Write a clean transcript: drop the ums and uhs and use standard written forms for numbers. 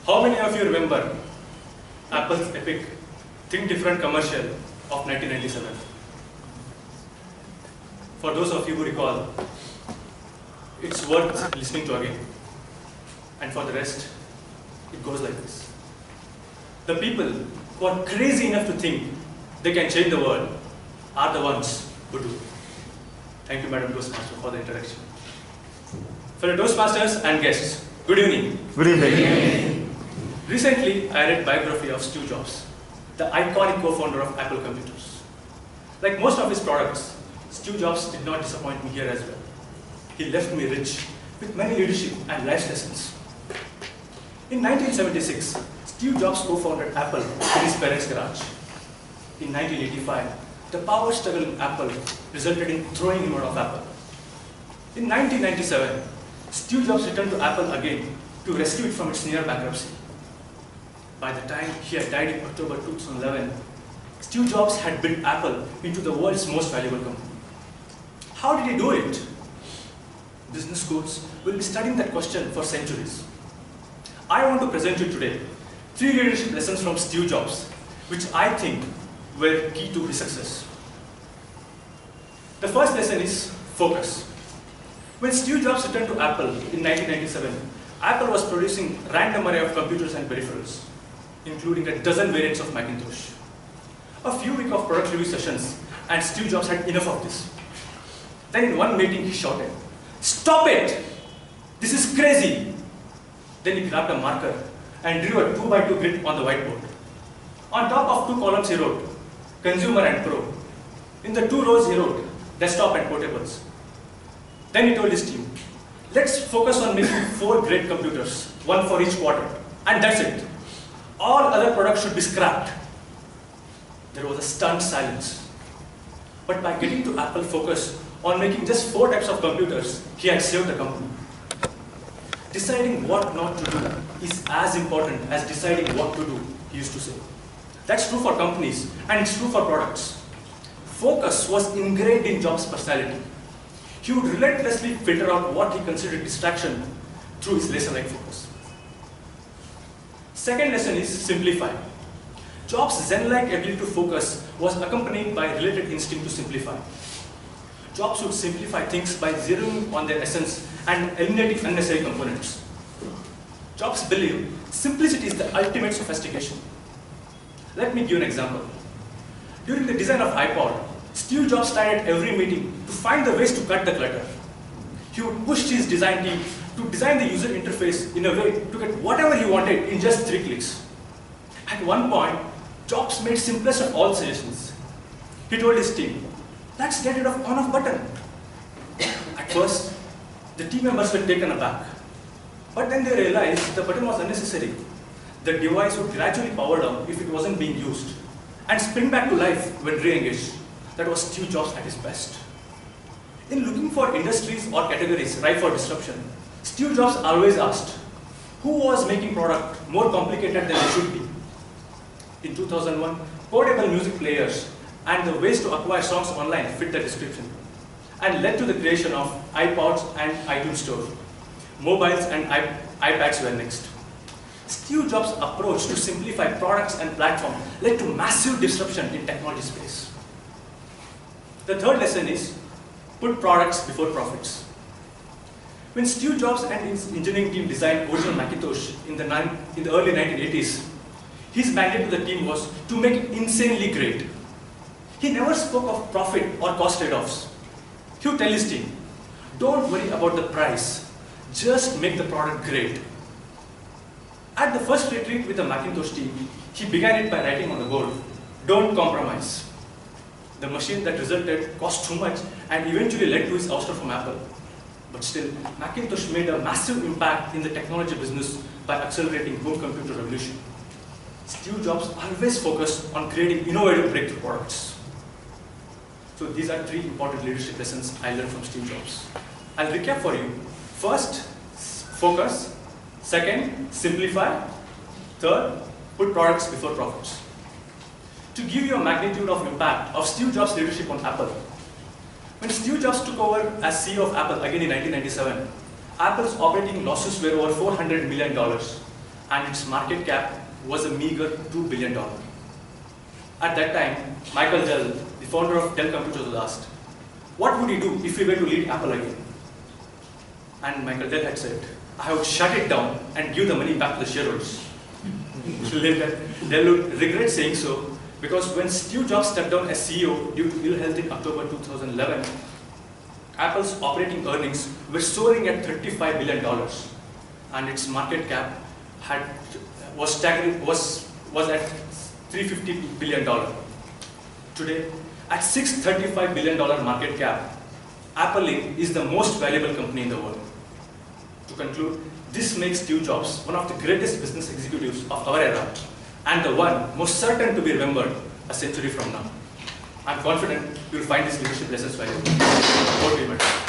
How many of you remember Apple's epic Think Different commercial of 1997? For those of you who recall, it's worth listening to again. And for the rest, it goes like this. The people who are crazy enough to think they can change the world are the ones who do. Thank you, Madam Toastmaster, for the introduction. Fellow Toastmasters and guests, good evening. Good evening. Recently, I read biography of Steve Jobs, the iconic co-founder of Apple Computers. Like most of his products, Steve Jobs did not disappoint me here as well. He left me rich with many leadership and life lessons. In 1976, Steve Jobs co-founded Apple in his parents' garage. In 1985, the power struggle in Apple resulted in throwing him out of Apple. In 1997, Steve Jobs returned to Apple again to rescue it from its near bankruptcy. By the time he had died in October 2011, Steve Jobs had built Apple into the world's most valuable company. How did he do it? Business schools will be studying that question for centuries. I want to present you today 3 leadership lessons from Steve Jobs, which I think were key to his success. The first lesson is focus. When Steve Jobs returned to Apple in 1997, Apple was producing a random array of computers and peripherals, including a dozen variants of Macintosh. A few weeks of product review sessions, and Steve Jobs had enough of this. Then in one meeting he shouted, "Stop it! This is crazy!" Then he grabbed a marker and drew a 2x2 grid on the whiteboard. On top of 2 columns he wrote, Consumer and Pro. In the 2 rows he wrote, Desktop and Portables. Then he told his team, let's focus on making 4 great computers, 1 for each quarter, and that's it. All other products should be scrapped. There was a stunned silence. But by getting to Apple focus on making just 4 types of computers, he had saved the company. Deciding what not to do is as important as deciding what to do, he used to say. That's true for companies, and it's true for products. Focus was ingrained in Jobs' personality. He would relentlessly filter out what he considered distraction through his laser-like focus. Second lesson is simplify. Jobs' Zen-like ability to focus was accompanied by a related instinct to simplify. Jobs would simplify things by zeroing on their essence and eliminating unnecessary components. Jobs believed simplicity is the ultimate sophistication. Let me give an example. During the design of iPod, Steve Jobs tried at every meeting to find the ways to cut the clutter. He would push his design team to design the user interface in a way to get whatever he wanted in just 3 clicks. At one point, Jobs made simplest of all suggestions. He told his team, let's get rid of on-off button. At first, the team members were taken aback. But then they realized the button was unnecessary. The device would gradually power down if it wasn't being used, and spring back to life when re-engaged. That was Steve Jobs at his best. In looking for industries or categories ripe for disruption, Steve Jobs always asked, who was making product more complicated than it should be? In 2001, portable music players and the ways to acquire songs online fit the description, and led to the creation of iPods and iTunes Store. Mobiles and iPads were next. Steve Jobs' approach to simplify products and platforms led to massive disruption in technology space. The third lesson is put products before profits. When Steve Jobs and his engineering team designed original Macintosh in the early 1980s, his mandate to the team was to make it insanely great. He never spoke of profit or cost trade-offs. He would tell his team, don't worry about the price, just make the product great. At the first retreat with the Macintosh team, he began it by writing on the board, don't compromise. The machine that resulted cost too much and eventually led to his ouster from Apple. But still, Macintosh made a massive impact in the technology business by accelerating home computer revolution. Steve Jobs always focused on creating innovative breakthrough products. So these are 3 important leadership lessons I learned from Steve Jobs. I'll recap for you. First, focus. Second, simplify. Third, put products before profits. To give you a magnitude of impact of Steve Jobs' leadership on Apple, when Steve Jobs took over as CEO of Apple again in 1997, Apple's operating losses were over $400 million. and its market cap was a meager $2 billion. At that time, Michael Dell, the founder of Dell Computers, was asked, what would he do if he were to lead Apple again? And Michael Dell had said, I would shut it down and give the money back to the shareholders. Later, Dell would regret saying so, because when Steve Jobs stepped down as CEO due to ill health in October 2011, Apple's operating earnings were soaring at $35 billion, and its market cap was at $350 billion. Today, at $635 billion market cap, Apple Inc. is the most valuable company in the world. To conclude, this makes Steve Jobs one of the greatest business executives of our era, and the one most certain to be remembered a century from now. I'm confident you'll find these leadership lessons valuable. Over to you, madam.